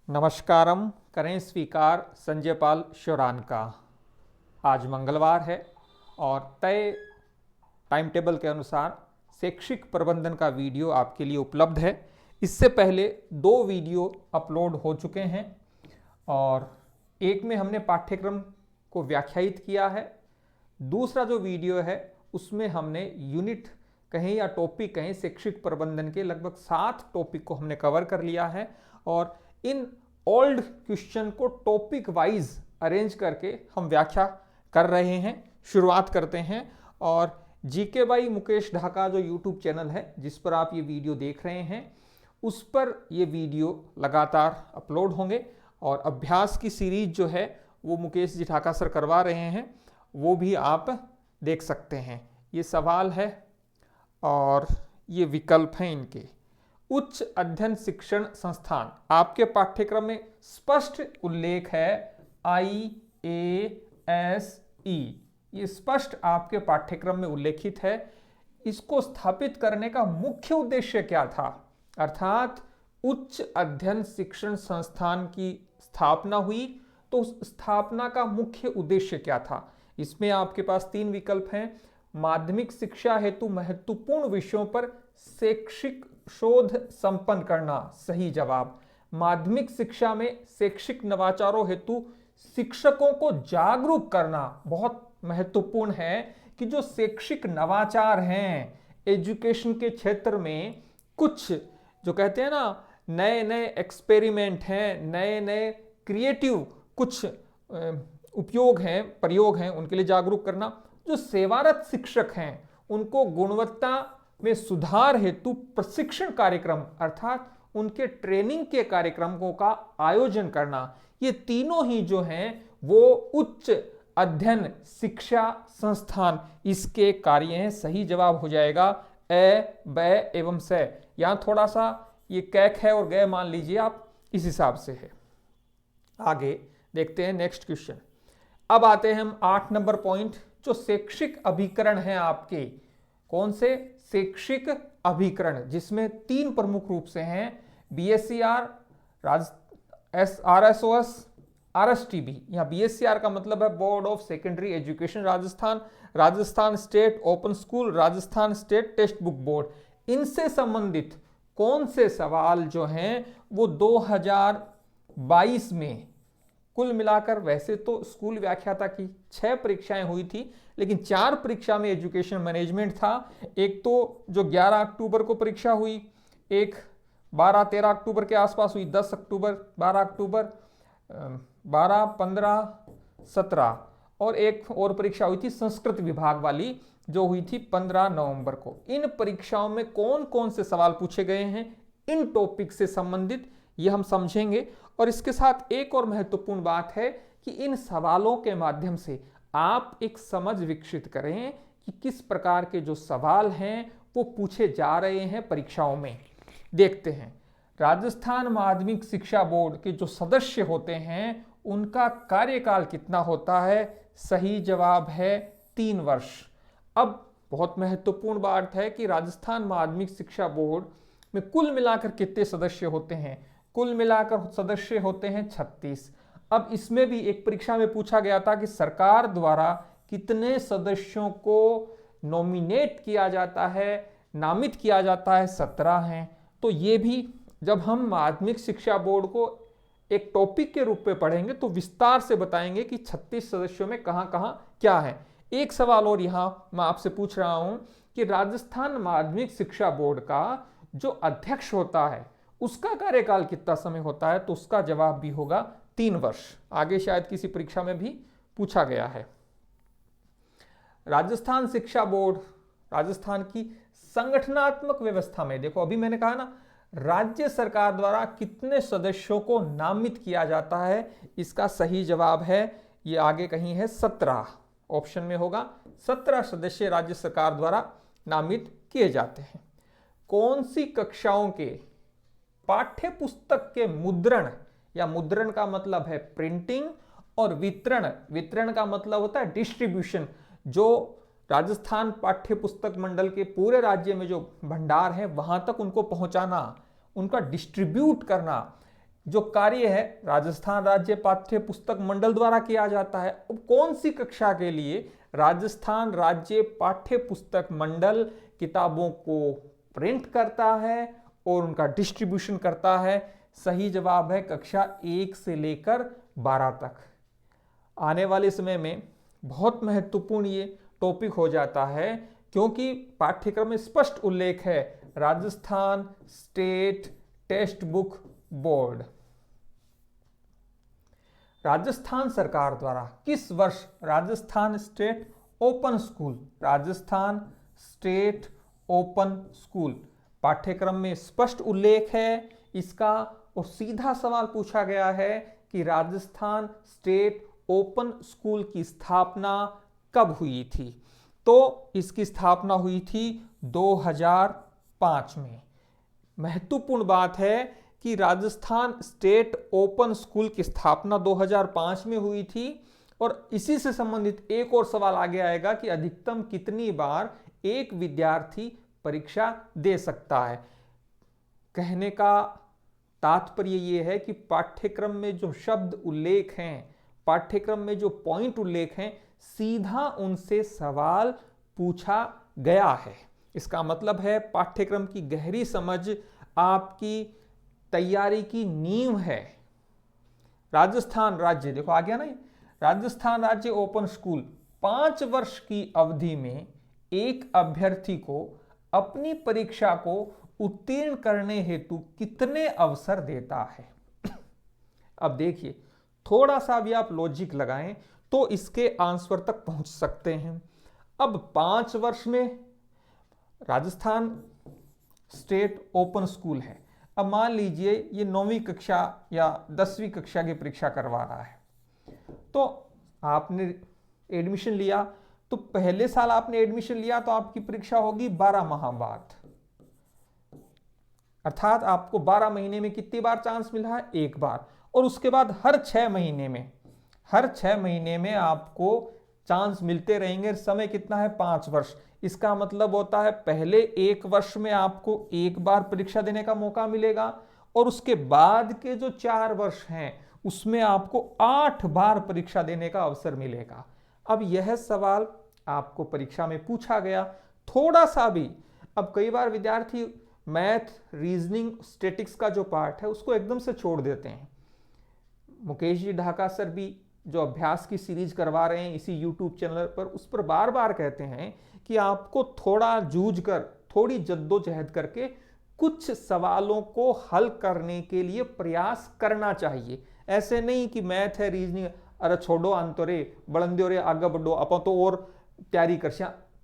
नमस्कारम, करें स्वीकार संजय पाल श्योरान का। आज मंगलवार है और तय टाइम टेबल के अनुसार शैक्षिक प्रबंधन का वीडियो आपके लिए उपलब्ध है। इससे पहले 2 वीडियो अपलोड हो चुके हैं और एक में हमने पाठ्यक्रम को व्याख्यायित किया है। दूसरा जो वीडियो है उसमें हमने यूनिट कहें या टॉपिक कहें, शैक्षिक प्रबंधन के लगभग 7 टॉपिक को हमने कवर कर लिया है और इन ओल्ड क्वेश्चन को टॉपिक वाइज अरेंज करके हम व्याख्या कर रहे हैं। शुरुआत करते हैं और जीके बाई मुकेश ढाका जो यूट्यूब चैनल है जिस पर आप ये वीडियो देख रहे हैं उस पर ये वीडियो लगातार अपलोड होंगे और अभ्यास की सीरीज जो है वो मुकेश जी ढाका सर करवा रहे हैं, वो भी आप देख सकते हैं। ये सवाल है और ये विकल्प हैं इनके। उच्च अध्ययन शिक्षण संस्थान, आपके पाठ्यक्रम में स्पष्ट उल्लेख है IASE, ये स्पष्ट आपके पाठ्यक्रम में उल्लेखित है। इसको स्थापित करने का मुख्य उद्देश्य क्या था, अर्थात उच्च अध्ययन शिक्षण संस्थान की स्थापना हुई तो उस स्थापना का मुख्य उद्देश्य क्या था। इसमें आपके पास 3 विकल्प हैं। माध्यमिक शिक्षा हेतु महत्वपूर्ण विषयों पर शैक्षिक शोध संपन्न करना, सही जवाब। माध्यमिक शिक्षा में शैक्षिक नवाचारों हेतु शिक्षकों को जागरूक करना बहुत महत्वपूर्ण है कि जो शैक्षिक नवाचार हैं एजुकेशन के क्षेत्र में, कुछ जो कहते हैं ना नए नए एक्सपेरिमेंट हैं, नए नए क्रिएटिव कुछ उपयोग हैं, प्रयोग हैं, उनके लिए जागरूक करना। जो सेवारत शिक्षक हैं उनको गुणवत्ता में सुधार हेतु प्रशिक्षण कार्यक्रम अर्थात उनके ट्रेनिंग के कार्यक्रमों का आयोजन करना। ये तीनों ही जो हैं वो उच्च अध्ययन शिक्षा संस्थान इसके कार्य हैं। सही जवाब हो जाएगा ए, ब एवं से। यहां थोड़ा सा ये कैक है और गए मान लीजिए आप, इस हिसाब से है। आगे देखते हैं नेक्स्ट क्वेश्चन। अब आते हैं हम 8 नंबर पॉइंट, जो शैक्षिक अभिकरण हैं आपके। कौन से शैक्षिक अभिकरण, जिसमें 3 प्रमुख रूप से हैं, BSCR, RSOS, RSTB। यहाँ BSCR का मतलब है board of secondary education Rajasthan, Rajasthan state open school, Rajasthan state text book board. इनसे संबंधित कौन से सवाल जो हैं वो 2022 में कुल मिलाकर, वैसे तो स्कूल व्याख्याता की 6 परीक्षाएं हुई थी लेकिन 4 परीक्षा में एजुकेशन मैनेजमेंट था। एक तो जो 11 अक्टूबर को परीक्षा हुई, एक 12-13 अक्टूबर के आसपास हुई, 10 अक्टूबर, 12 अक्टूबर, 12, 15, 17 और एक और परीक्षा हुई थी संस्कृत विभाग वाली जो हुई थी 15 नवंबर को। इन परीक्षाओं में कौन कौन से सवाल पूछे गए हैं इन टॉपिक से संबंधित ये हम समझेंगे। और इसके साथ एक और महत्वपूर्ण बात है कि इन सवालों के माध्यम से आप एक समझ विकसित करें कि किस प्रकार के जो सवाल हैं वो पूछे जा रहे हैं परीक्षाओं में। देखते हैं, राजस्थान माध्यमिक शिक्षा बोर्ड के जो सदस्य होते हैं उनका कार्यकाल कितना होता है। सही जवाब है 3 वर्ष। अब बहुत महत्वपूर्ण बात है कि राजस्थान माध्यमिक शिक्षा बोर्ड में कुल मिलाकर कितने सदस्य होते हैं। कुल मिलाकर सदस्य होते हैं 36। अब इसमें भी एक परीक्षा में पूछा गया था कि सरकार द्वारा कितने सदस्यों को नॉमिनेट किया जाता है, नामित किया जाता है। 17 हैं। तो ये भी जब हम माध्यमिक शिक्षा बोर्ड को एक टॉपिक के रूप में पढ़ेंगे तो विस्तार से बताएंगे कि 36 सदस्यों में कहां कहां क्या है। एक सवाल और यहां मैं आपसे पूछ रहा हूं कि राजस्थान माध्यमिक शिक्षा बोर्ड का जो अध्यक्ष होता है उसका कार्यकाल कितना समय होता है, तो उसका जवाब भी होगा 3 वर्ष। आगे शायद किसी परीक्षा में भी पूछा गया है। राजस्थान शिक्षा बोर्ड राजस्थान की संगठनात्मक व्यवस्था में, देखो अभी मैंने कहा ना राज्य सरकार द्वारा कितने सदस्यों को नामित किया जाता है, इसका सही जवाब है ये आगे कहीं है 17 ऑप्शन में होगा। 17 सदस्य राज्य सरकार द्वारा नामित किए जाते हैं। कौन सी कक्षाओं के पाठ्य पुस्तक के मुद्रण, या मुद्रण का मतलब है प्रिंटिंग, और वितरण, वितरण का मतलब होता है डिस्ट्रीब्यूशन, जो राजस्थान पाठ्य पुस्तक मंडल के पूरे राज्य में जो भंडार है वहां तक उनको पहुंचाना, उनका डिस्ट्रीब्यूट करना, जो कार्य है राजस्थान राज्य पाठ्य पुस्तक मंडल द्वारा किया जाता है। अब कौन सी कक्षा के लिए राजस्थान राज्य पाठ्य पुस्तक मंडल किताबों को प्रिंट करता है और उनका डिस्ट्रीब्यूशन करता है? सही जवाब है कक्षा 1 से लेकर 12 तक। आने वाले समय में बहुत महत्वपूर्ण ये टॉपिक हो जाता है, क्योंकि पाठ्यक्रम में स्पष्ट उल्लेख है Rajasthan state text book board. Rajasthan सरकार द्वारा किस वर्ष राजस्थान स्टेट ओपन स्कूल पाठ्यक्रम में स्पष्ट उल्लेख है इसका, और सीधा सवाल पूछा गया है कि राजस्थान स्टेट ओपन स्कूल की स्थापना कब हुई थी? तो इसकी स्थापना हुई थी 2005 में। महत्वपूर्ण बात है कि राजस्थान स्टेट ओपन स्कूल की स्थापना 2005 में हुई थी, और इसी से संबंधित एक और सवाल आगे आएगा कि अधिकतम कितनी बार एक विद्यार्थी परीक्षा दे सकता है। कहने का तात्पर्य यह है कि पाठ्यक्रम में जो शब्द उल्लेख हैं, पाठ्यक्रम में जो पॉइंट उल्लेख हैं, सीधा उनसे सवाल पूछा गया है। इसका मतलब है पाठ्यक्रम की गहरी समझ आपकी तैयारी की नींव है। राजस्थान राज्य, देखो आ गया ना, राजस्थान राज्य ओपन स्कूल 5 वर्ष की अवधि में एक अभ्यर्थी को अपनी परीक्षा को उत्तीर्ण करने हेतु कितने अवसर देता है? अब देखिए, थोड़ा सा भी आप लॉजिक लगाएं तो इसके आंसर तक पहुंच सकते हैं। अब 5 वर्ष में राजस्थान स्टेट ओपन स्कूल है। अब मान लीजिए ये 9वीं कक्षा या 10वीं कक्षा की परीक्षा करवा रहा है, तो आपने एडमिशन लिया, तो पहले साल आपने एडमिशन लिया तो आपकी परीक्षा होगी 12 माह बाद, अर्थात आपको 12 महीने में कितनी बार चांस मिला है? एक बार। और उसके बाद हर 6 महीने में आपको चांस मिलते रहेंगे। समय कितना है? 5 वर्ष। इसका मतलब होता है पहले 1 वर्ष में आपको एक बार परीक्षा देने का मौका मिलेगा, और उसके बाद के जो 4 वर्ष हैं उसमें आपको 8 बार परीक्षा देने का अवसर मिलेगा। अब यह सवाल आपको परीक्षा में पूछा गया, थोड़ा सा भी। अब कई बार विद्यार्थी मैथ, रीजनिंग, स्टैटिक्स का जो पार्ट है उसको एकदम से छोड़ देते हैं। मुकेश जी ढाका सर भी जो अभ्यास की सीरीज करवा रहे हैं इसी YouTube चैनल पर, उस पर बार बार कहते हैं कि आपको थोड़ा जूझ कर, थोड़ी जद्दोजहद करके कुछ सवालों को हल करने के लिए प्रयास करना चाहिए। ऐसे नहीं कि मैथ है, रीजनिंग, अरे छोड़ो अंतरे बड़ंदे रे आगे बढ़ो, अपन तो और तैयारी कर।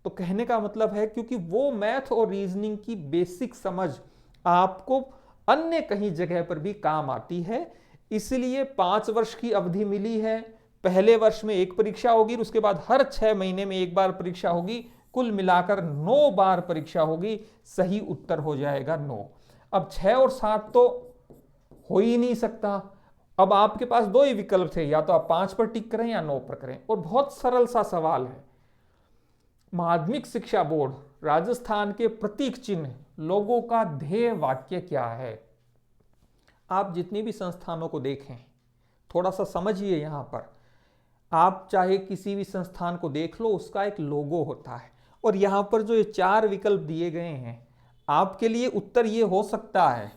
तो कहने का मतलब है क्योंकि वो मैथ और रीजनिंग की बेसिक समझ आपको अन्य कहीं जगह पर भी काम आती है, इसलिए 5 वर्ष की अवधि मिली है। पहले वर्ष में एक परीक्षा होगी, उसके बाद हर 6 महीने में एक बार परीक्षा होगी, कुल मिलाकर 9 बार परीक्षा होगी। सही उत्तर हो जाएगा 9। अब 6 और 7 तो हो ही नहीं सकता। अब आपके पास 2 ही विकल्प थे, या तो आप 5 पर टिक करें या 9 पर करें। और बहुत सरल सा सवाल है। माध्यमिक शिक्षा बोर्ड राजस्थान के प्रतीक चिन्ह लोगों का ध्येय वाक्य क्या है? आप जितनी भी संस्थानों को देखें, थोड़ा सा समझिए। यहां पर आप चाहे किसी भी संस्थान को देख लो, उसका एक लोगो होता है, और यहां पर जो ये 4 विकल्प दिए गए हैं, आपके लिए उत्तर ये हो सकता है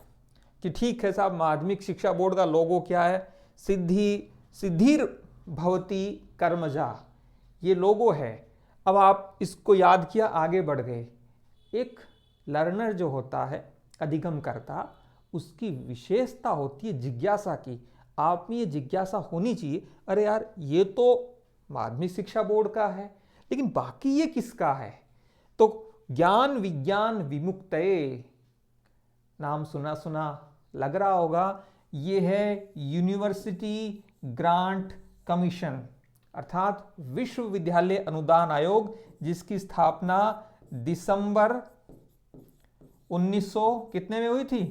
कि ठीक है साहब, माध्यमिक शिक्षा बोर्ड का लोगो क्या है? सिद्धिर भवती कर्मजा, ये लोगो है। अब आप इसको याद किया, आगे बढ़ गए। एक लर्नर जो होता है, अधिगम करता, उसकी विशेषता होती है जिज्ञासा की। आप में ये जिज्ञासा होनी चाहिए, अरे यार ये तो माध्यमिक शिक्षा बोर्ड का है, लेकिन बाकी ये किसका है? तो ज्ञान विज्ञान विमुक्तये, नाम सुना सुना लग रहा होगा, ये है यूनिवर्सिटी ग्रांट कमीशन, अर्थात विश्वविद्यालय अनुदान आयोग, जिसकी स्थापना दिसंबर 1900 कितने में हुई थी?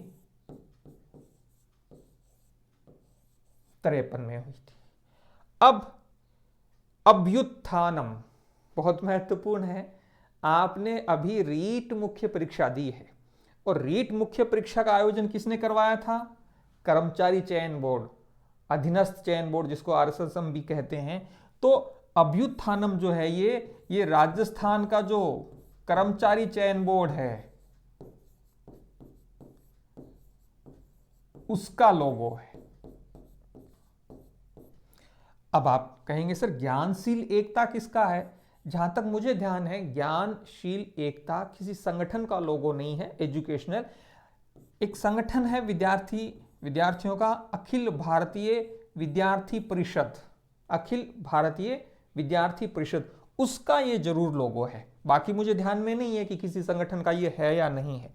53 में हुई थी। अब अभ्युत्थानम बहुत महत्वपूर्ण है। आपने अभी रीट मुख्य परीक्षा दी है, और रीट मुख्य परीक्षा का आयोजन किसने करवाया था? कर्मचारी चयन बोर्ड, अधीनस्थ चयन बोर्ड जिसको आरएसएसएम भी कहते हैं। तो अभ्युत्थानम जो है ये राजस्थान का जो कर्मचारी चयन बोर्ड है उसका लोगो है। अब आप कहेंगे सर ज्ञानशील एकता किसका है? जहां तक मुझे ध्यान है ज्ञानशील एकता किसी संगठन का लोगो नहीं है, एजुकेशनल एक संगठन है विद्यार्थियों का, अखिल भारतीय विद्यार्थी परिषद, अखिल भारतीय विद्यार्थी परिषद, उसका ये जरूर लोगो है। बाकी मुझे ध्यान में नहीं है कि किसी संगठन का ये है या नहीं है।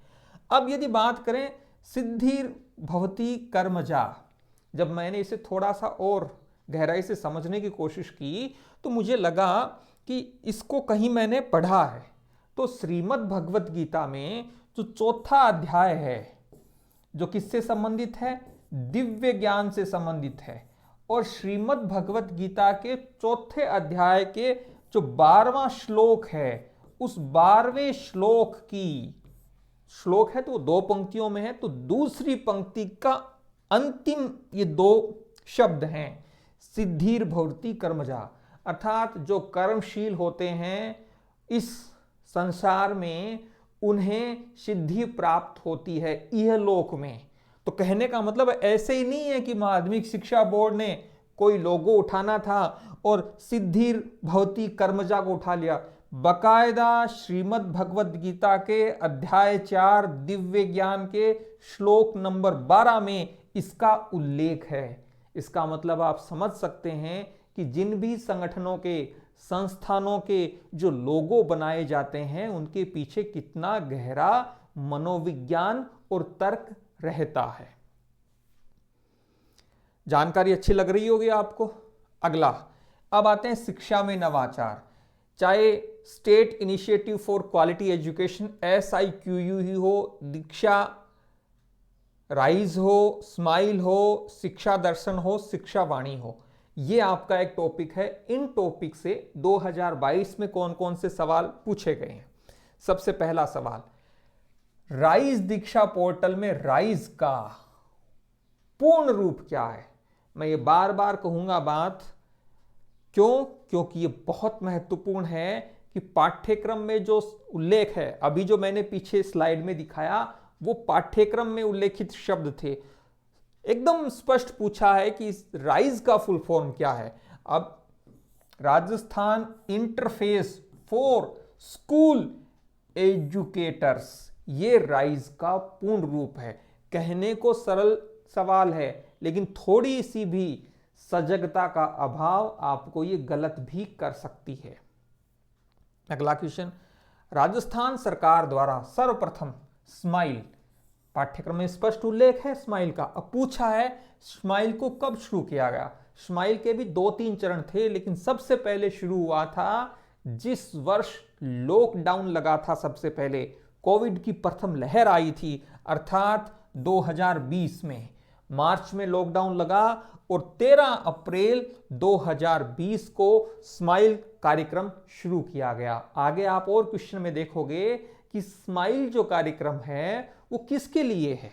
अब यदि बात करें सिद्धिर भवति कर्मजा, जब मैंने इसे थोड़ा सा और गहराई से समझने की कोशिश की तो मुझे लगा कि इसको कहीं मैंने पढ़ा है। तो श्रीमद् भगवत गीता में जो चौथा अध्याय है जो किससे संबंधित है? दिव्य ज्ञान से संबंधित है। और श्रीमद् भगवत गीता के चौथे अध्याय के जो 12वां श्लोक है उस 12वें श्लोक है तो 2 पंक्तियों में है, तो दूसरी पंक्ति का अंतिम ये 2 शब्द हैं सिद्धिर भवति कर्मजा, अर्थात जो कर्मशील होते हैं इस संसार में उन्हें सिद्धि प्राप्त होती है इहलोक में। तो कहने का मतलब ऐसे ही नहीं है कि माध्यमिक शिक्षा बोर्ड ने कोई लोगो उठाना था और सिद्धिर भवति कर्मजा को उठा लिया। बकायदा श्रीमद् भगवत गीता के अध्याय 4 दिव्य ज्ञान के श्लोक नंबर 12 में इसका उल्लेख है। इसका मतलब आप समझ सकते हैं कि जिन भी संगठनों के, संस्थानों के जो लोगो बनाए जाते हैं उनके पीछे कितना गहरा मनोविज्ञान और तर्क रहता है। जानकारी अच्छी लग रही होगी आपको। अगला, अब आते हैं शिक्षा में नवाचार। चाहे state initiative for quality education SIQU ही हो, दीक्षा राइज हो, स्माइल हो, शिक्षा दर्शन हो, शिक्षा वाणी हो, ये आपका एक टॉपिक है। इन टॉपिक से 2022 में कौन कौन से सवाल पूछे गए हैं। सबसे पहला सवाल, राइज दीक्षा पोर्टल में राइज का पूर्ण रूप क्या है? मैं ये बार बार कहूंगा बात, क्यों? क्योंकि ये बहुत महत्वपूर्ण है कि पाठ्यक्रम में जो उल्लेख है, अभी जो मैंने पीछे स्लाइड में दिखाया वो पाठ्यक्रम में उल्लेखित शब्द थे। एकदम स्पष्ट पूछा है कि राइज का फुल फॉर्म क्या है। अब Rajasthan interface for school educators, ये राइज का पूर्ण रूप है। कहने को सरल सवाल है लेकिन थोड़ी सी भी सजगता का अभाव आपको ये गलत भी कर सकती है। अगला क्वेश्चन, राजस्थान सरकार द्वारा सर्वप्रथम स्माइल, पाठ्यक्रम में स्पष्ट उल्लेख है स्माइल का। अब पूछा है स्माइल को कब शुरू किया गया? स्माइल के भी 2-3 चरण थे लेकिन सबसे पहले शुरू हुआ था जिस वर्ष लॉकडाउन लगा था, सबसे पहले कोविड की प्रथम लहर आई थी, अर्थात 2020 में मार्च में लॉकडाउन लगा और 13 अप्रैल 2020 को स्माइल कार्यक्रम शुरू किया गया। आगे आप और क्वेश्चन में देखोगे कि स्माइल जो कार्यक्रम है वो किसके लिए है।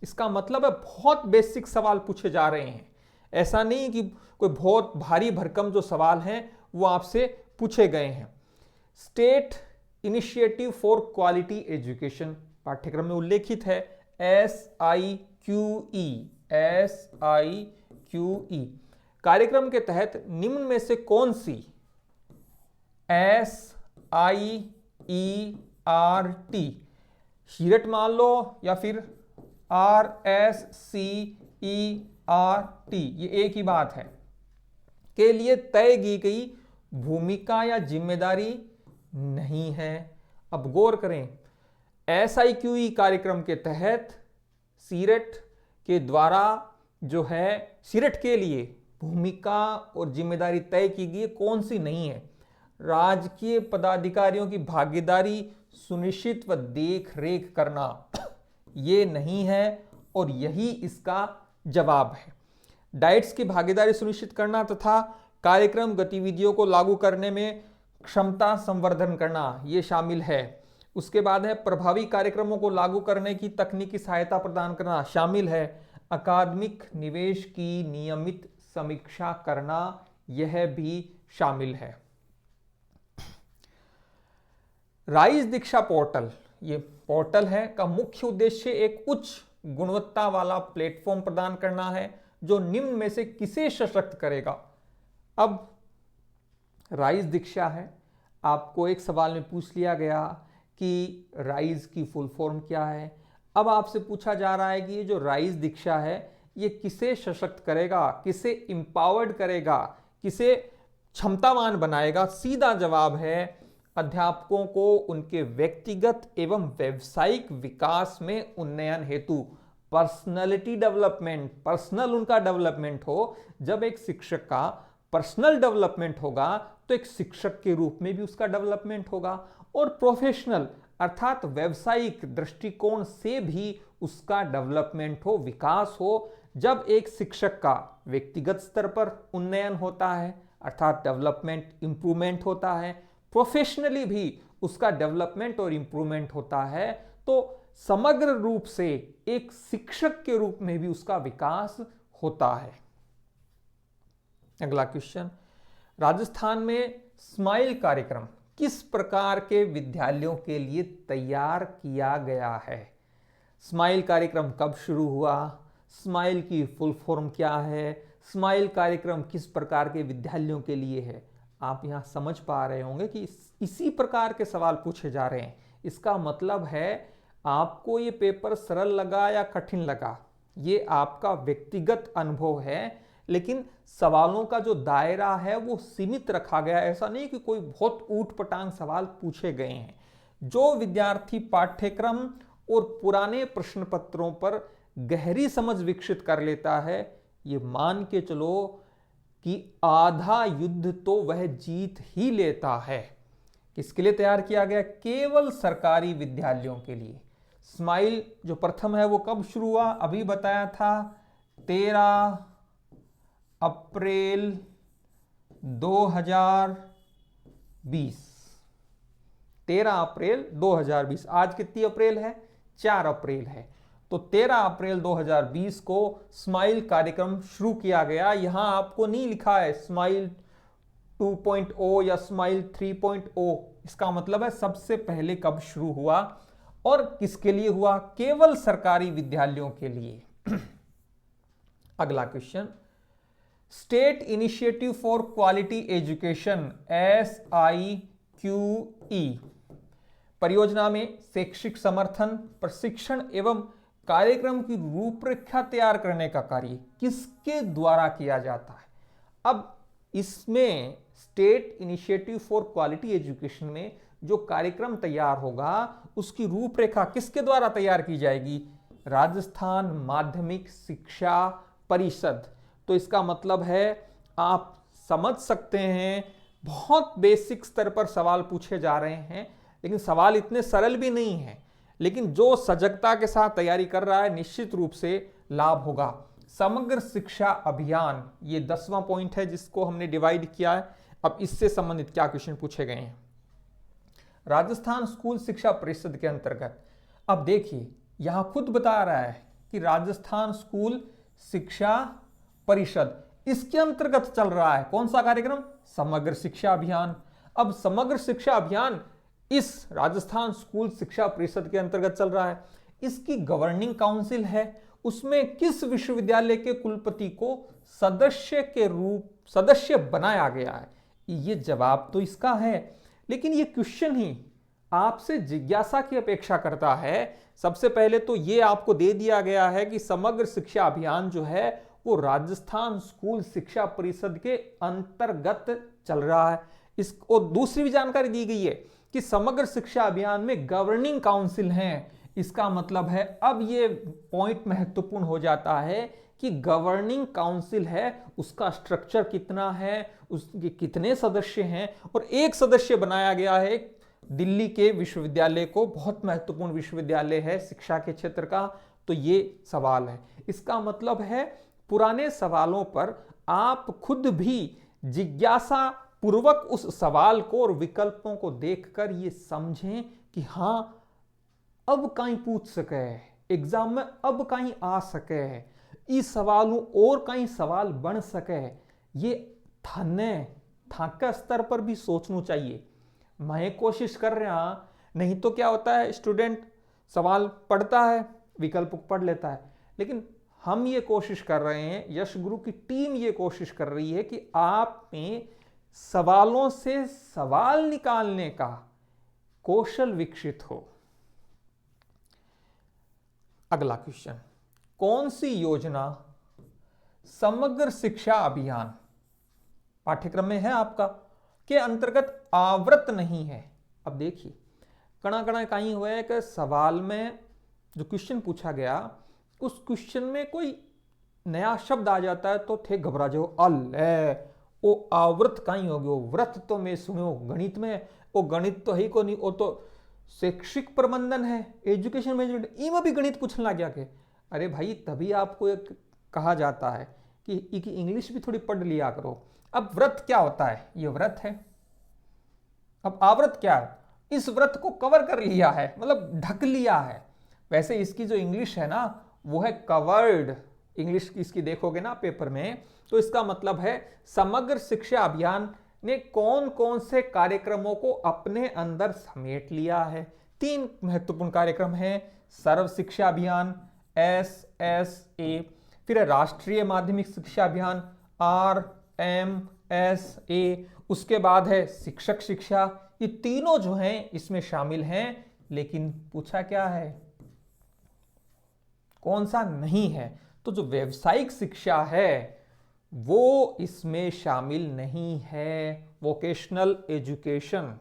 इसका मतलब है बहुत बेसिक सवाल पूछे जा रहे हैं, ऐसा नहीं कि कोई बहुत भारी भरकम जो सवाल हैं वो आपसे पूछे गए हैं। State initiative for quality education पाठ्यक्रम में उल्लेखित है SIQE कार्यक्रम के तहत निम्न में से कौन सी SIERT, शीरट मान लो या फिर RSCERT, ये एक ही बात है, के लिए तय की गई भूमिका या जिम्मेदारी नहीं है। अब गौर करें, SIQE कार्यक्रम के तहत शीरट के द्वारा जो है शीरट के लिए भूमिका और जिम्मेदारी तय की गई कौन सी नहीं है? राजकीय पदाधिकारियों की भागीदारी सुनिश्चित व देख रेख करना, ये नहीं है और यही इसका जवाब है। डाइट्स की भागीदारी सुनिश्चित करना तथा कार्यक्रम गतिविधियों को लागू करने में क्षमता संवर्धन करना, ये शामिल है। उसके बाद है प्रभावी कार्यक्रमों को लागू करने की तकनीकी सहायता प्रदान करना, शामिल है। अकादमिक निवेश की नियमित समीक्षा करना यह भी शामिल है। राइज दीक्षा पोर्टल, ये पोर्टल है का मुख्य उद्देश्य एक उच्च गुणवत्ता वाला प्लेटफॉर्म प्रदान करना है जो निम्न में से किसे सशक्त करेगा। अब राइज दीक्षा है, आपको एक सवाल में पूछ लिया गया कि राइज की फुल फॉर्म क्या है। अब आपसे पूछा जा रहा है कि ये जो राइज दीक्षा है ये किसे सशक्त करेगा, किसे इंपावर्ड करेगा, किसे क्षमतावान बनाएगा। सीधा जवाब है अध्यापकों को उनके व्यक्तिगत एवं व्यावसायिक विकास में उन्नयन हेतु पर्सनैलिटी डेवलपमेंट, पर्सनल उनका डेवलपमेंट हो। जब एक शिक्षक का पर्सनल डेवलपमेंट होगा तो एक शिक्षक के रूप में भी उसका डेवलपमेंट होगा, और प्रोफेशनल अर्थात व्यावसायिक दृष्टिकोण से भी उसका डेवलपमेंट हो, विकास हो। जब एक शिक्षक का व्यक्तिगत स्तर पर उन्नयन होता है अर्थात डेवलपमेंट, इंप्रूवमेंट होता है, प्रोफेशनली भी उसका डेवलपमेंट और इंप्रूवमेंट होता है, तो समग्र रूप से एक शिक्षक के रूप में भी उसका विकास होता है। अगला क्वेश्चन, राजस्थान में स्माइल कार्यक्रम किस प्रकार के विद्यालयों के लिए तैयार किया गया है? स्माइल कार्यक्रम कब शुरू हुआ, स्माइल की फुल फॉर्म क्या है, स्माइल कार्यक्रम किस प्रकार के विद्यालयों के लिए है? आप यहां समझ पा रहे होंगे कि इसी प्रकार के सवाल पूछे जा रहे हैं। इसका मतलब है आपको ये पेपर सरल लगा या कठिन लगा, ये आपका व्यक्तिगत अनुभव है, लेकिन सवालों का जो दायरा है वो सीमित रखा गया है। ऐसा नहीं कि कोई बहुत ऊट पटांग सवाल पूछे गए हैं। जो विद्यार्थी पाठ्यक्रम और पुराने प्रश्न पत्रों पर गहरी समझ विकसित कर लेता है, ये मान के चलो कि आधा युद्ध तो वह जीत ही लेता है। किसके लिए तैयार किया गया? केवल सरकारी विद्यालयों के लिए। स्माइल जो प्रथम है वो कब शुरू हुआ? अभी बताया था 13 अप्रैल 2020। 13 अप्रैल 2020। आज कितनी अप्रैल है? 4 अप्रैल है। तो 13 अप्रैल 2020 को स्माइल कार्यक्रम शुरू किया गया। यहां आपको नहीं लिखा है स्माइल 2.0 या स्माइल 3.0। इसका मतलब है सबसे पहले कब शुरू हुआ और किसके लिए हुआ? केवल सरकारी विद्यालयों के लिए। अगला question, state initiative for quality education SIQE परियोजना में शैक्षिक समर्थन, प्रशिक्षण एवं कार्यक्रम की रूपरेखा तैयार करने का कार्य किसके द्वारा किया जाता है? अब इसमें state initiative for quality education में जो कार्यक्रम तैयार होगा उसकी रूपरेखा किसके द्वारा तैयार की जाएगी? राजस्थान माध्यमिक शिक्षा परिषद। तो इसका मतलब है आप समझ सकते हैं बहुत बेसिक स्तर पर सवाल पूछे जा रहे हैं, लेकिन सवाल इतने सरल भी नहीं है। लेकिन जो सजगता के साथ तैयारी कर रहा है निश्चित रूप से लाभ होगा। समग्र शिक्षा अभियान, ये 10वां पॉइंट है जिसको हमने डिवाइड किया है। अब इससे संबंधित क्या क्वेश्चन पूछे गए हैं? राजस्थान स्कूल शिक्षा परिषद के अंतर्गत, अब देखिए यहां खुद बता रहा है कि राजस्थान स्कूल शिक्षा परिषद, इसके अंतर्गत चल रहा है कौन सा कार्यक्रम? समग्र शिक्षा अभियान। अब समग्र शिक्षा अभियान इस राजस्थान स्कूल शिक्षा परिषद के अंतर्गत चल रहा है। इसकी गवर्निंग काउंसिल है, उसमें किस विश्वविद्यालय के कुलपति को सदस्य बनाया गया है? ये जवाब तो इसका है, लेकिन ये क्वेश्चन ही आपसे जिज्ञासा की अपेक्षा करता है। सबसे पहले तो ये आपको दे दिया गया है कि समग्र शिक्षा अभियान जो है वो राजस्थान स्कूल शिक्षा परिषद के अंतर्गत चल रहा है। इसको दूसरी भी जानकारी दी गई है कि समग्र शिक्षा अभियान में गवर्निंग काउंसिल हैं। इसका मतलब है अब ये पॉइंट महत्वपूर्ण हो जाता है कि गवर्निंग काउंसिल है उसका स्ट्रक्चर कितना है, उसके कितने सदस्य हैं, और एक सदस्य बनाया गया है दिल्ली के विश्वविद्यालय को, बहुत महत्वपूर्ण विश्वविद्यालय है शिक्षा के क्षेत्र का। तो ये सवाल है। इसका मतलब है पुराने सवालों पर आप खुद भी जिज्ञासा पूर्वक उस सवाल को और विकल्पों को देखकर ये समझें कि हाँ अब कहीं पूछ सके, एग्जाम में अब कहीं आ सके, इस सवालों और कई सवाल बन सके, ये थाने थाका स्तर पर भी सोचना चाहिए। मैं कोशिश कर रहा, नहीं तो क्या होता है, स्टूडेंट सवाल पढ़ता है, विकल्प पढ़ लेता है, लेकिन हम ये कोशिश कर रहे हैं, यश गुरु की टीम ये कोशिश कर रही है कि आप में सवालों से सवाल निकालने का कौशल विकसित हो। अगला क्वेश्चन, कौन सी योजना समग्र शिक्षा अभियान पाठ्यक्रम में है आपका के अंतर्गत आवृत नहीं है? अब देखिए, कणा कणा कहीं हुआ है कि सवाल में जो क्वेश्चन पूछा गया, उस क्वेश्चन में कोई नया शब्द आ जाता है तो थे घबरा जाओ, अल्ले वो आवृत कहीं हो गयो, व्रत तो मैं सुनो गणित में, वो गणित तो ही को नहीं, वो तो शैक्षिक प्रबंधन है, एजुकेशन मैनेजमेंट, इनमें भी गणित पूछने लग गया के। अरे भाई, तभी आपको एक कहा जाता है कि इंग्लिश भी थोड़ी पढ़ लिया करो। अब व्रत क्या होता है? ये व्रत है। अब आवृत क्या है? इस व्रत को कवर कर लिया है, मतलब ढक लिया है। वैसे इसकी जो इंग्लिश है ना, वो है कवर्ड इंग्लिश। इसकी देखोगे ना पेपर में, तो इसका मतलब है समग्र शिक्षा अभियान ने कौन कौन से कार्यक्रमों को अपने अंदर समेट लिया है। 3 महत्वपूर्ण कार्यक्रम हैं, सर्व शिक्षा अभियान SSA, फिर राष्ट्रीय माध्यमिक शिक्षा अभियान RMSA, उसके बाद है शिक्षक शिक्षा। ये तीनों जो हैं इसमें शामिल हैं, लेकिन पूछा क्या है, कौन सा नहीं है? तो जो व्यावसायिक शिक्षा है वो इसमें शामिल नहीं है, वोकेशनल एजुकेशन।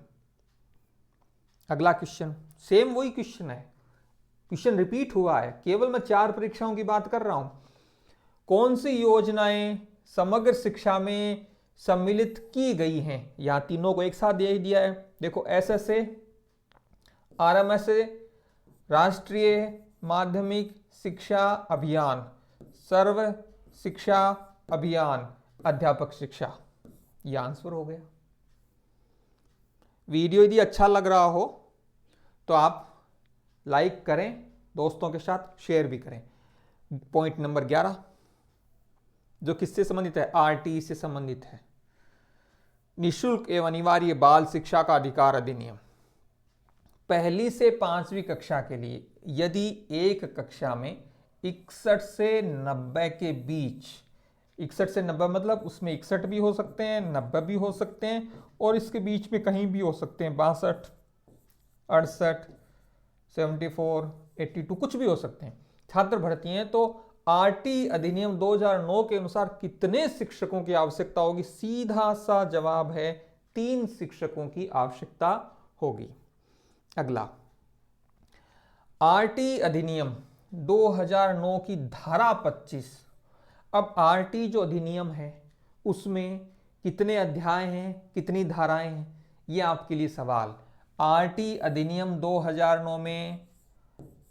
अगला क्वेश्चन, सेम वही क्वेश्चन है, क्वेश्चन रिपीट हुआ है, केवल मैं 4 परीक्षाओं की बात कर रहा हूं। कौन सी योजनाएं समग्र शिक्षा में सम्मिलित की गई हैं? यहां तीनों को एक साथ दे दिया है। देखो, SSA, RMSA, राष्ट्रीय माध्यमिक शिक्षा अभियान, सर्व शिक्षा अभियान, अध्यापक शिक्षा, ये आंसर हो गया। वीडियो यदि अच्छा लग रहा हो तो आप लाइक करें, दोस्तों के साथ शेयर भी करें। पॉइंट नंबर 11 जो किससे संबंधित है? RTE से संबंधित है, निःशुल्क एवं अनिवार्य बाल शिक्षा का अधिकार अधिनियम। 1ली से 5वीं कक्षा के लिए यदि एक कक्षा में 61 से 90 के बीच, 61 से 90 मतलब उसमें 61 भी हो सकते हैं, 90 भी हो सकते हैं, और इसके बीच में कहीं भी हो सकते हैं, 62, 68, 74, 82, कुछ भी हो सकते हैं, छात्र भर्ती हैं, तो RTE अधिनियम 2009 के अनुसार कितने शिक्षकों की आवश्यकता होगी? सीधा सा जवाब है 3 शिक्षकों की आवश्यकता होगी। अगला, RTE अधिनियम 2009 की धारा 25। अब RTE जो अधिनियम है उसमें कितने अध्याय हैं, कितनी धाराएं हैं, ये आपके लिए सवाल। RTE अधिनियम 2009 में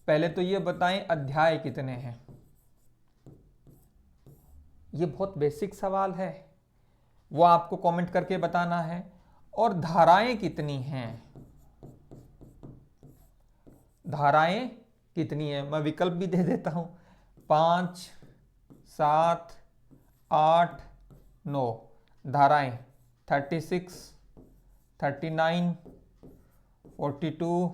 पहले तो ये बताएं अध्याय कितने हैं, ये बहुत बेसिक सवाल है, वो आपको कमेंट करके बताना है। और धाराएं कितनी हैं, धाराएं कितनी है, मैं विकल्प भी दे देता हूं, 5, 7, 8, 9 धाराएं, 36, 39, 42,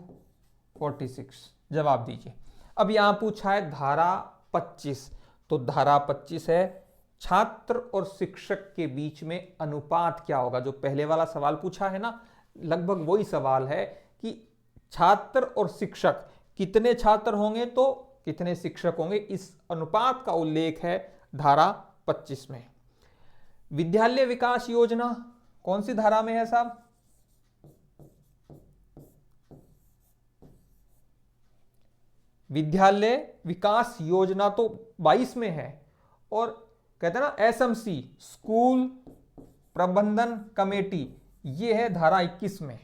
46। जवाब दीजिए। अब यहां पूछा है धारा 25, तो धारा 25 है छात्र और शिक्षक के बीच में अनुपात क्या होगा? जो पहले वाला सवाल पूछा है ना, लगभग वही सवाल है कि छात्र और शिक्षक, कितने छात्र होंगे तो कितने शिक्षक होंगे, इस अनुपात का उल्लेख है धारा 25 में। विद्यालय विकास योजना कौन सी धारा में है साहब? विद्यालय विकास योजना तो 22 में है, और कहते हैं ना SMC, स्कूल प्रबंधन कमेटी, ये है धारा 21 में।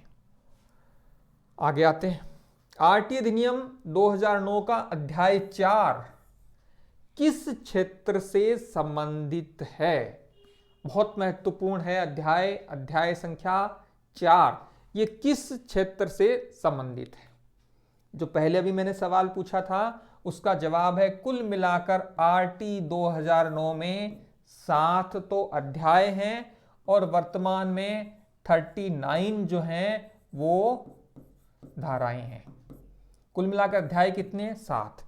आगे आते हैं, RTE अधिनियम 2009 का अध्याय 4 किस क्षेत्र से संबंधित है? बहुत महत्वपूर्ण है अध्याय संख्या 4, ये किस क्षेत्र से संबंधित है? जो पहले अभी मैंने सवाल पूछा था उसका जवाब है कुल मिलाकर आरटी 2009 में 7 तो अध्याय हैं और वर्तमान में 39 जो हैं वो धाराएं हैं। कुल मिलाकर अध्याय कितने? 7।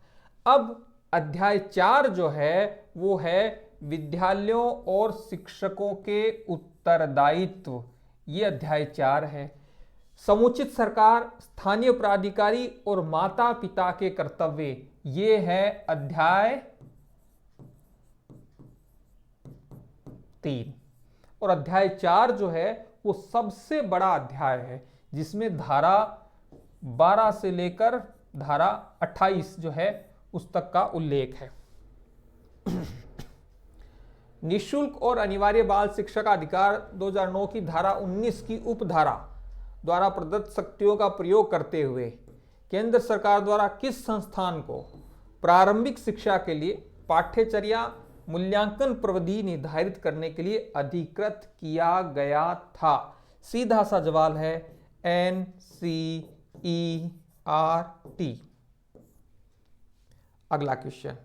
अब अध्याय 4 जो है वो है विद्यालयों और शिक्षकों के उत्तरदायित्व। ये अध्याय 4 है। समुचित सरकार, स्थानीय प्राधिकारी और माता पिता के कर्तव्य, ये है अध्याय 3। और अध्याय 4 जो है वो सबसे बड़ा अध्याय है, जिसमें धारा 12 से लेकर धारा 28 जो है उस तक का उल्लेख है। निःशुल्क और अनिवार्य बाल शिक्षा का अधिकार 2009 की धारा 19 की उपधारा द्वारा प्रदत्त शक्तियों का प्रयोग करते हुए केंद्र सरकार द्वारा किस संस्थान को प्रारंभिक शिक्षा के लिए पाठ्यचर्या मूल्यांकन प्रविधि निर्धारित करने के लिए अधिकृत किया गया था? सीधा सा जवाब है NCERT। अगला क्वेश्चन,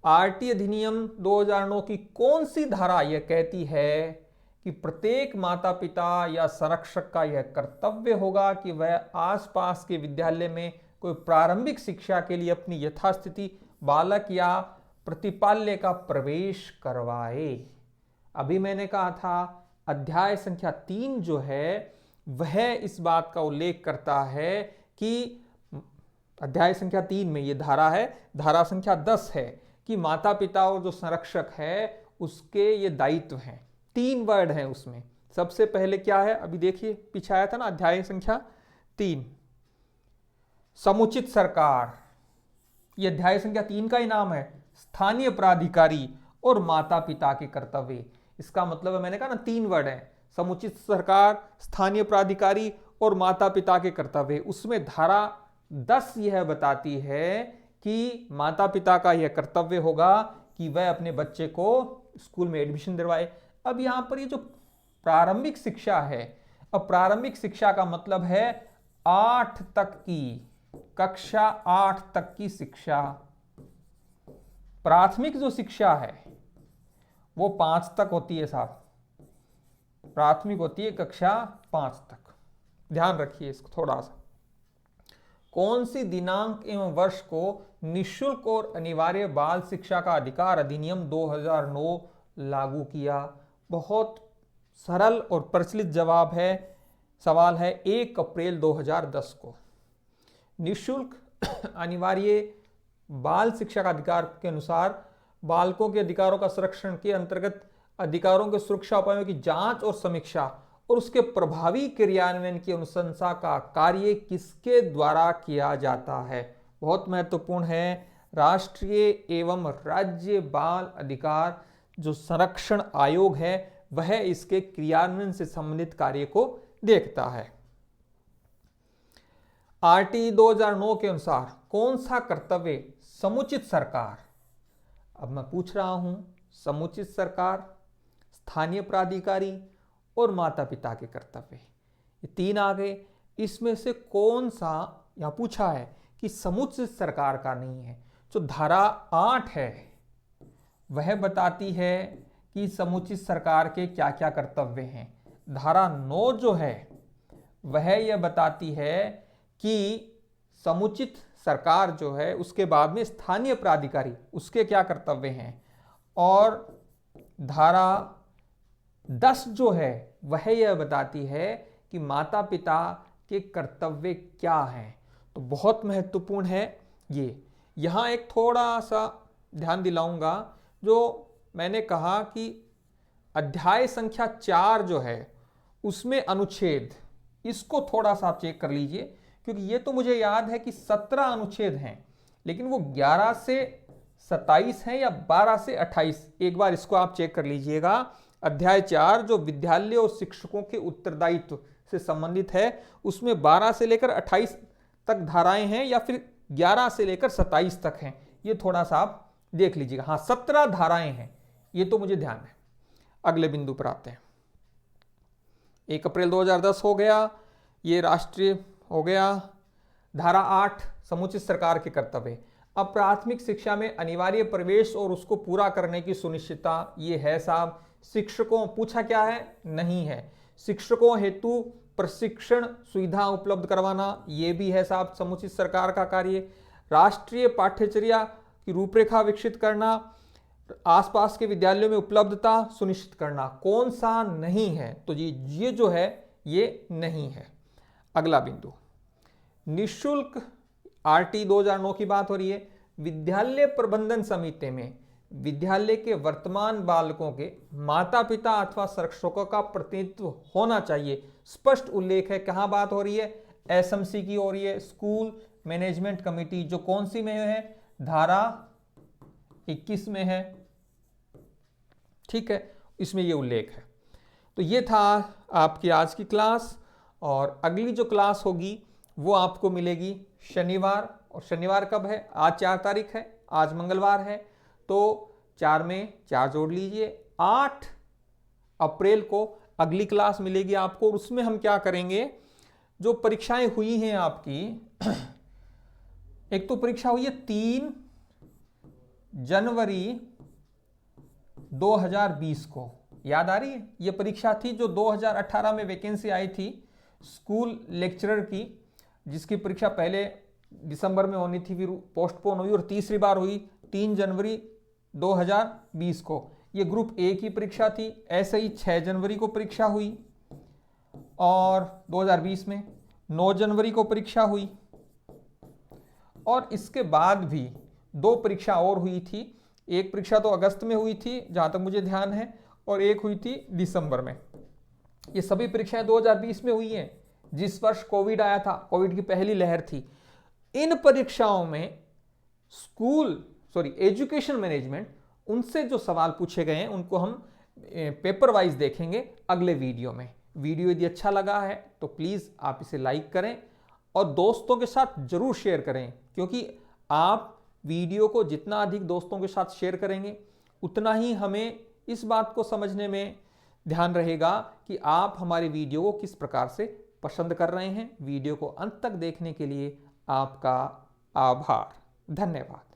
आरटी अधिनियम 2009 की कौन सी धारा यह कहती है कि प्रत्येक माता पिता या संरक्षक का यह कर्तव्य होगा कि वह आसपास के विद्यालय में कोई प्रारंभिक शिक्षा के लिए अपनी यथास्थिति बालक या प्रतिपाल्य का प्रवेश करवाए? अभी मैंने कहा था अध्याय संख्या 3 जो है वह इस बात का उल्लेख करता है कि अध्याय संख्या 3 में ये धारा है, धारा संख्या 10 है कि माता पिता और जो संरक्षक है उसके ये दायित्व हैं। 3 वर्ड हैं उसमें। सबसे पहले क्या है, अभी देखिए पीछे आया था ना अध्याय संख्या 3, समुचित सरकार। ये अध्याय संख्या 3 का ही नाम है, स्थानीय प्राधिकारी और माता पिता के कर्तव्य। इसका मतलब है, मैंने कहा ना 3 वर्ड है, समुचित सरकार, स्थानीय प्राधिकारी और माता पिता के कर्तव्य। उसमें धारा 10 यह बताती है कि माता पिता का यह कर्तव्य होगा कि वह अपने बच्चे को स्कूल में एडमिशन दिलवाए। अब यहां पर ये जो प्रारंभिक शिक्षा है, अब प्रारंभिक शिक्षा का मतलब है 8 तक की, कक्षा 8 तक की शिक्षा। प्राथमिक जो शिक्षा है वो 5 तक होती है साहब, प्राथमिक होती है कक्षा 5 तक। ध्यान रखिए इसको थोड़ा सा। कौन सी दिनांक एवं वर्ष को निःशुल्क और अनिवार्य बाल शिक्षा का अधिकार अधिनियम 2009 लागू किया? बहुत सरल और प्रचलित जवाब है, सवाल है 1 अप्रैल 2010 को। निःशुल्क अनिवार्य बाल शिक्षा का अधिकार के अनुसार बालकों के अधिकारों का संरक्षण के अंतर्गत अधिकारों के सुरक्षा उपायों की जांच और समीक्षा और उसके प्रभावी क्रियान्वयन की अनुशंसा का कार्य किसके द्वारा किया जाता है? बहुत महत्वपूर्ण है, राष्ट्रीय एवं राज्य बाल अधिकार जो संरक्षण आयोग है वह इसके क्रियान्वयन से संबंधित कार्य को देखता है। आरटी 2009 के अनुसार कौन सा कर्तव्य समुचित सरकार, अब मैं पूछ रहा हूं, समुचित सरकार, स्थानीय प्राधिकारी और माता पिता के कर्तव्य, ये 3 आ गए। इसमें से कौन सा यहां पूछा है कि समुचित सरकार का नहीं है? जो धारा 8 है वह बताती है कि समुचित सरकार के क्या क्या कर्तव्य हैं। धारा 9 जो है वह यह बताती है कि समुचित सरकार जो है उसके बाद में स्थानीय प्राधिकारी उसके क्या कर्तव्य हैं, और धारा 10 जो है वह यह बताती है कि माता पिता के कर्तव्य क्या हैं। तो बहुत महत्वपूर्ण है ये। यहाँ एक थोड़ा सा ध्यान दिलाऊंगा, जो मैंने कहा कि अध्याय संख्या 4 जो है उसमें अनुच्छेद, इसको थोड़ा सा आप चेक कर लीजिए, क्योंकि ये तो मुझे याद है कि 17 अनुच्छेद हैं, लेकिन वो 11 से 27 हैं या 12 से 28, एक बार इसको आप चेक कर लीजिएगा। अध्याय 4 जो विद्यालय और शिक्षकों के उत्तरदायित्व से संबंधित है उसमें 12 से लेकर 28 तक धाराएं हैं या फिर 11 से लेकर 27 तक हैं, ये थोड़ा सा आप देख लीजिएगा। हाँ 17 धाराएं हैं, ये तो मुझे ध्यान है। अगले बिंदु पर आते हैं। 1 अप्रैल 2010 हो गया, ये राष्ट्रीय हो गया। धारा 8 समुचित सरकार के कर्तव्य। अब प्राथमिक शिक्षा में अनिवार्य प्रवेश और उसको पूरा करने की सुनिश्चितता, ये है साहब। शिक्षकों, पूछा क्या है? नहीं है। शिक्षकों हेतु प्रशिक्षण सुविधा उपलब्ध करवाना, ये भी है साहब समुचित सरकार का कार्य। राष्ट्रीय पाठ्यचर्या की रूपरेखा विकसित करना, आसपास के विद्यालयों में उपलब्धता सुनिश्चित करना। कौन सा नहीं है? तो ये जो है ये नहीं है। अगला बिंदु, निःशुल्क आरटी 2009 की बात हो रही है। विद्यालय प्रबंधन समिति में विद्यालय के वर्तमान बालकों के माता पिता अथवा शिक्षकों का प्रतिनिधित्व होना चाहिए, स्पष्ट उल्लेख है। कहां बात हो रही है? एसएमसी की हो रही है, स्कूल मैनेजमेंट कमेटी, जो कौन सी में है? धारा 21 में है। ठीक है, इसमें ये उल्लेख है। तो ये था आपकी आज की क्लास, और अगली जो क्लास होगी वो आपको मिलेगी शनिवार। और शनिवार कब है? आज 4 तारीख है, आज मंगलवार है, तो 4 में 4 जोड़ लीजिए, 8 अप्रैल को अगली क्लास मिलेगी आपको। और उसमें हम क्या करेंगे, जो परीक्षाएं हुई हैं आपकी, एक तो परीक्षा हुई है 3 जनवरी 2020 को, याद आ रही है? ये परीक्षा थी जो 2018 में वैकेंसी आई थी स्कूल लेक्चरर की, जिसकी परीक्षा पहले दिसंबर में होनी थी, फिर पोस्टपोन हुई और तीसरी बार हुई 3 जनवरी 2020 को। ये ग्रुप ए की परीक्षा थी। ऐसे ही 6 जनवरी को परीक्षा हुई, और 2020 में 9 जनवरी को परीक्षा हुई। और इसके बाद भी 2 परीक्षा और हुई थी। एक परीक्षा तो अगस्त में हुई थी जहां तक मुझे ध्यान है, और एक हुई थी दिसंबर में। ये सभी परीक्षाएं 2020 में हुई हैं, जिस वर्ष कोविड आया था, कोविड की पहली लहर थी। इन परीक्षाओं में एजुकेशन मैनेजमेंट, उनसे जो सवाल पूछे गए हैं उनको हम पेपर वाइज देखेंगे अगले वीडियो में। वीडियो यदि अच्छा लगा है तो प्लीज़ आप इसे लाइक करें और दोस्तों के साथ जरूर शेयर करें, क्योंकि आप वीडियो को जितना अधिक दोस्तों के साथ शेयर करेंगे उतना ही हमें इस बात को समझने में ध्यान रहेगा कि आप हमारे वीडियो को किस प्रकार से पसंद कर रहे हैं। वीडियो को अंत तक देखने के लिए आपका आभार। धन्यवाद।